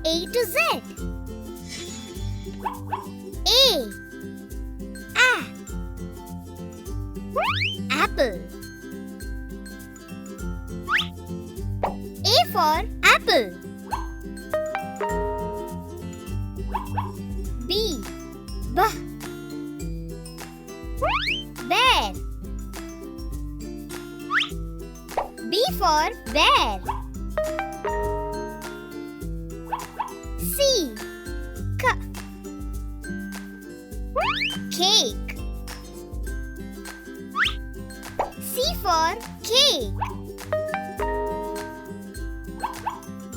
A to Z. A. Apple. A for apple. B. Bear. B for bear. C. Cake. C for cake.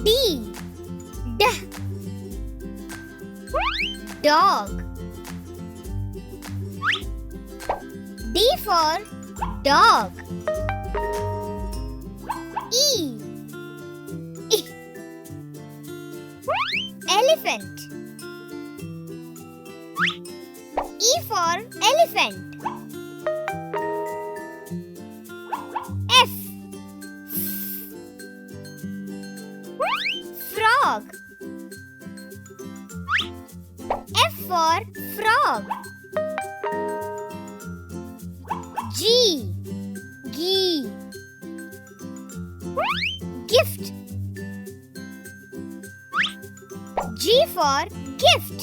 D. Dog. D for dog. E. Elephant. E for elephant. F. Frog. F for frog. G. Gift. G for gift.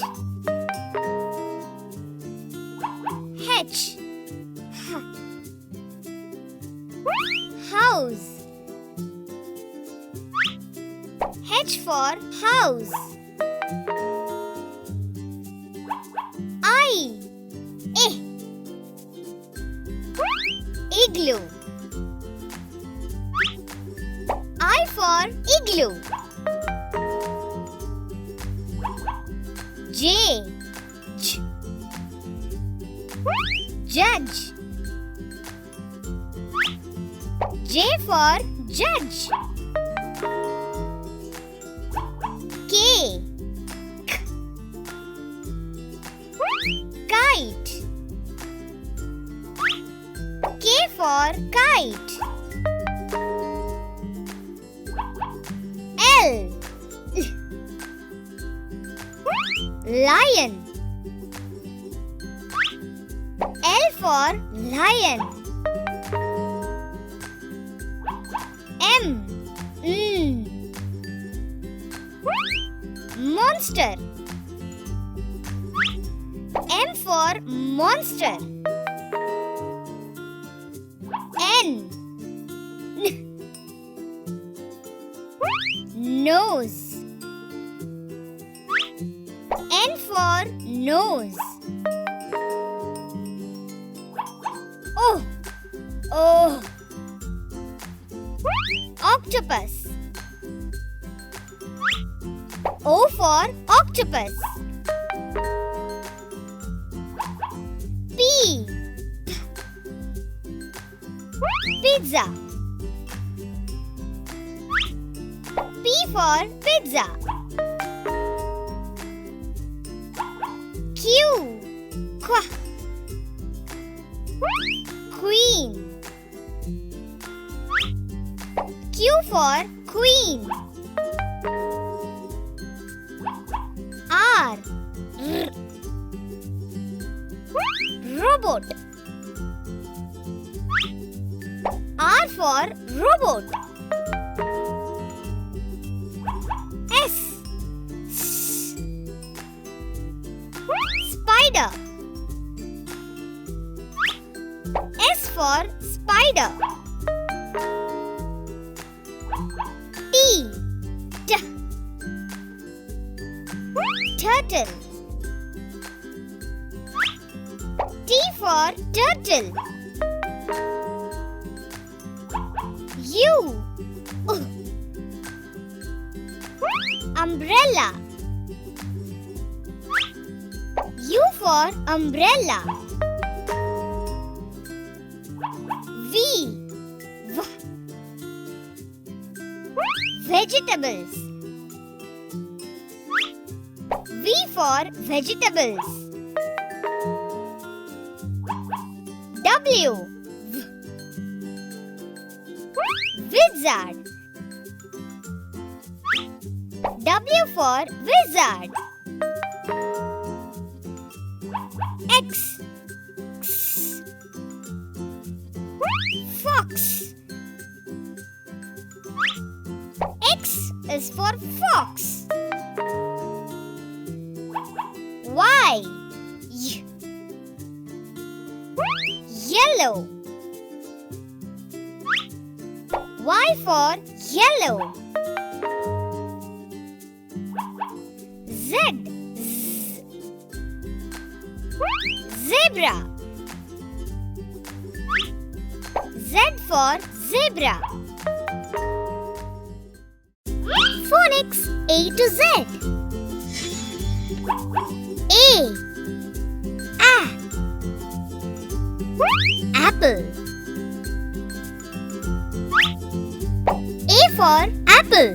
H. House. H for house. I. Igloo. I for igloo. J. Judge. J for judge. K. Kite. K for kite. L. Lion. L for lion. M. Monster. M for monster. N. Nose. N for nose. O. Octopus. O for octopus. P. Pizza. P for pizza. Q. Queen. Q for queen. R. Robot. R for robot. S. Spider. S for spider. T. Turtle. T for turtle. U. Umbrella. U for umbrella. V. Vegetables. V for vegetables. W. Wizard. W for wizard. X. X. Fox. X is for fox. Y. Yellow. Y for yellow. Z. Zebra. Z for zebra. Phonics A to Z. A. Apple. A for apple.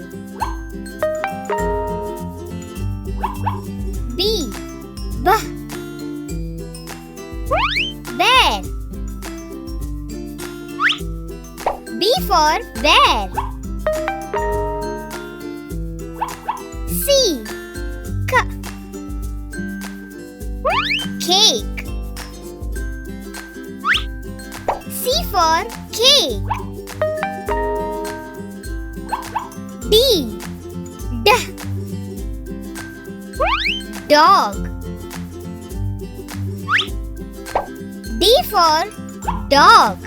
B. Bear. B for bear. C. Cake. C for cake. D. Dog. D for dog.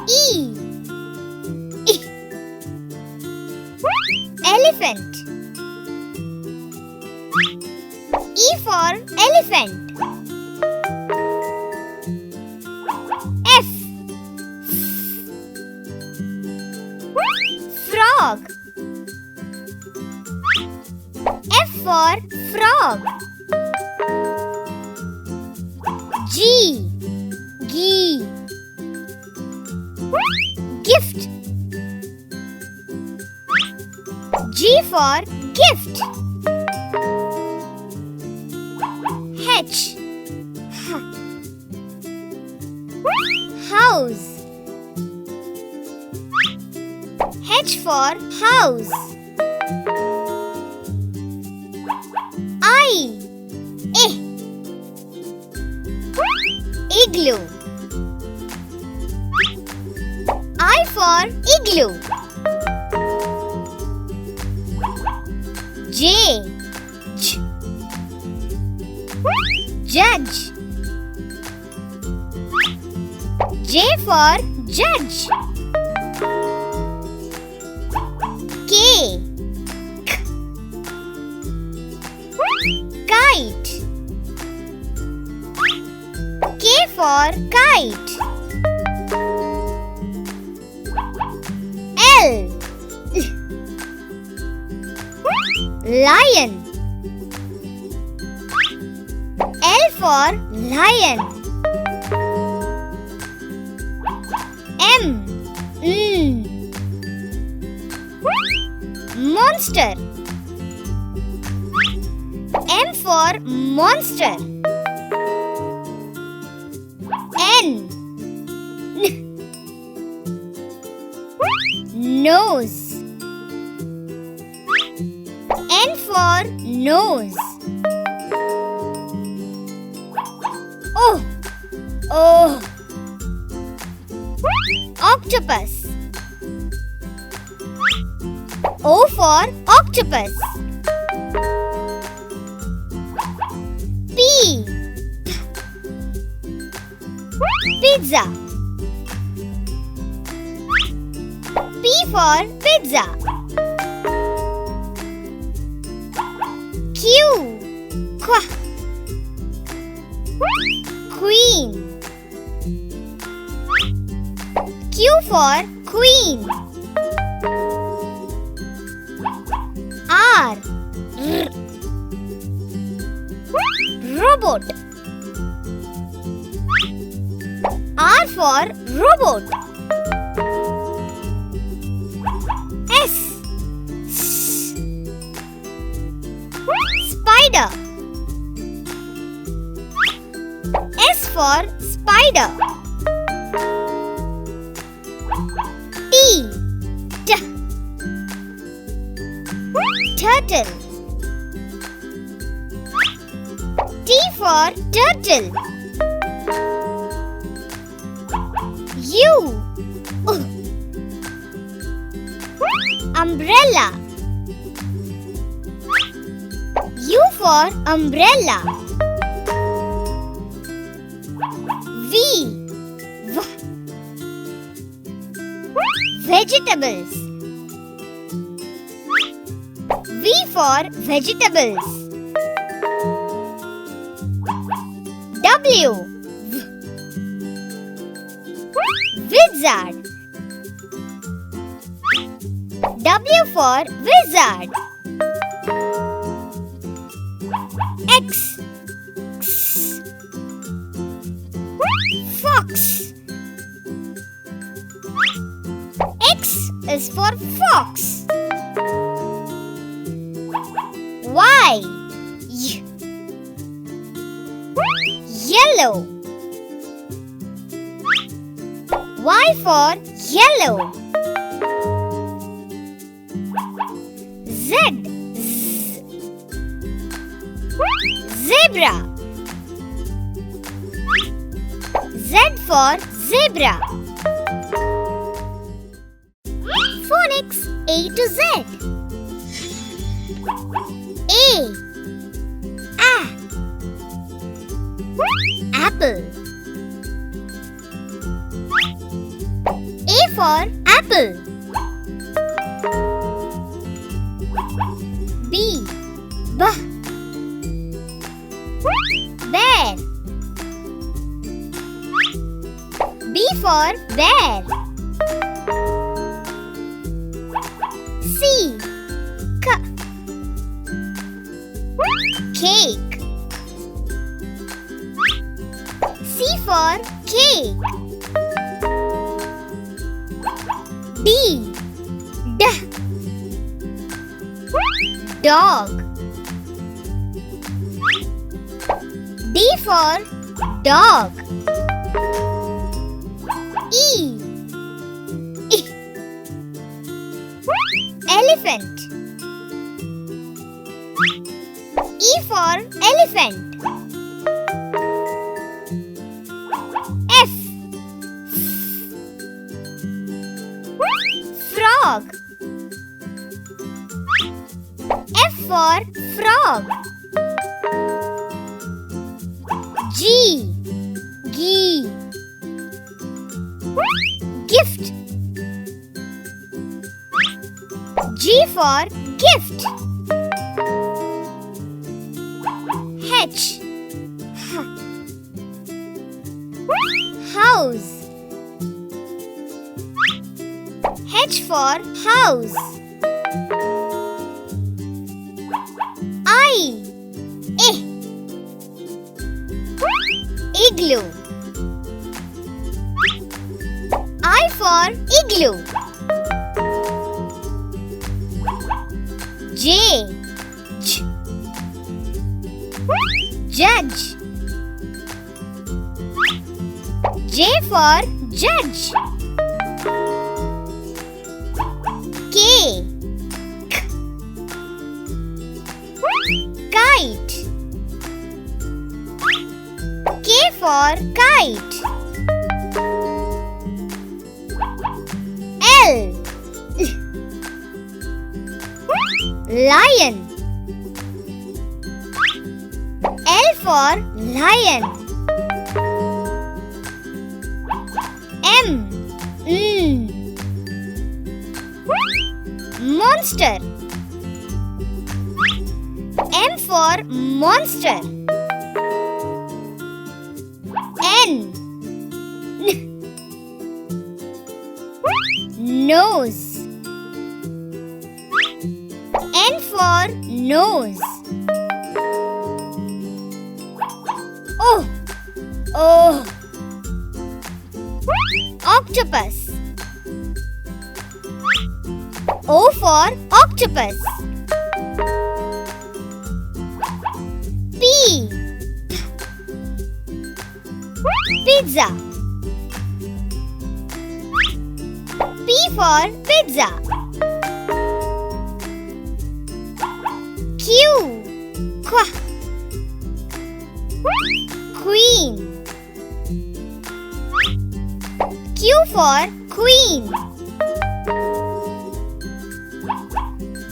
E. Elephant. E for elephant. F. Frog. F for frog. G. Gift. G for gift. H. House. H for house. I. Igloo. I for igloo. J. Judge. J for judge. K. Kite. K for kite. L. Lion. L for lion. M. Monster. M for monster. N. Nose. N for nose. O. Octopus. O for octopus. P. Pizza. P for pizza. Q. Queen. Q for queen. R. Robot. R for robot. S. Spider. S for spider. T. turtle. T for turtle. U. Umbrella. U for umbrella. V. Vegetables. V for vegetables. W. Wizard. W for wizard. X. Fox. X is for fox. Y. Yellow. Y for yellow. Z. Zebra. Z for zebra. Phonics A to Z. A. Apple. A for apple. B. Bear. B for bear. C. Cake. C for cake. D. Dog. D for dog. E. Elephant. E for elephant. F. Frog. F for frog. G. Gift. G for gift. H. House. H for house. I. Igloo. I for igloo. J. Judge. J for judge. K. Kite. K for kite. L. Lion. L for lion. M. Monster. M for monster. N. Nose. N for nose. O. Octopus. O for octopus. P. Pizza. P for pizza. Quack. Queen. Q for Queen.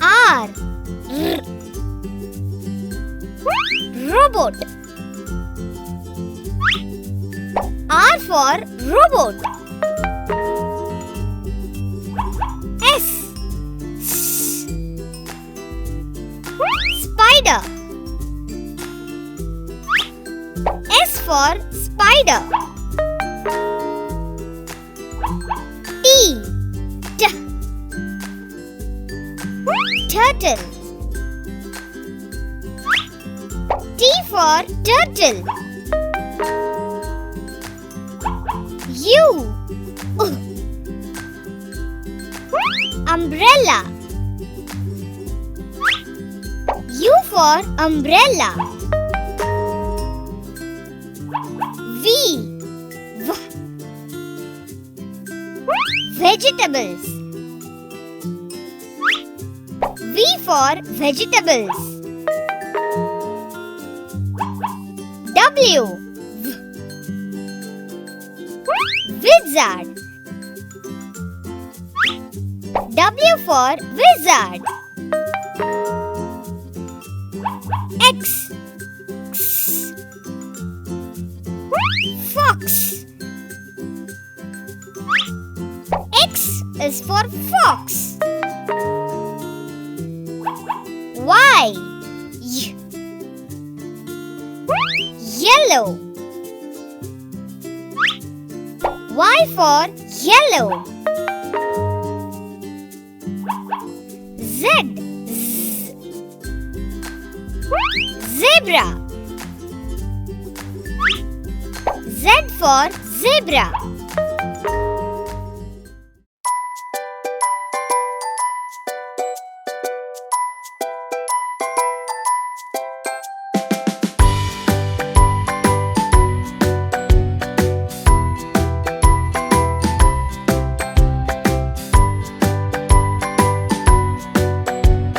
R. R. Robot. R for Robot. S. S. Spider. S for Spider. T. T. Turtle. T for Turtle. U. Umbrella. U for Umbrella. V. V. Vegetables. V for Vegetables. W. Wizard. W for Wizard. X. X. Fox. X is for Fox. Y. Y. Yellow. Y for Yellow. Z. Z. Zebra. Z for Zebra.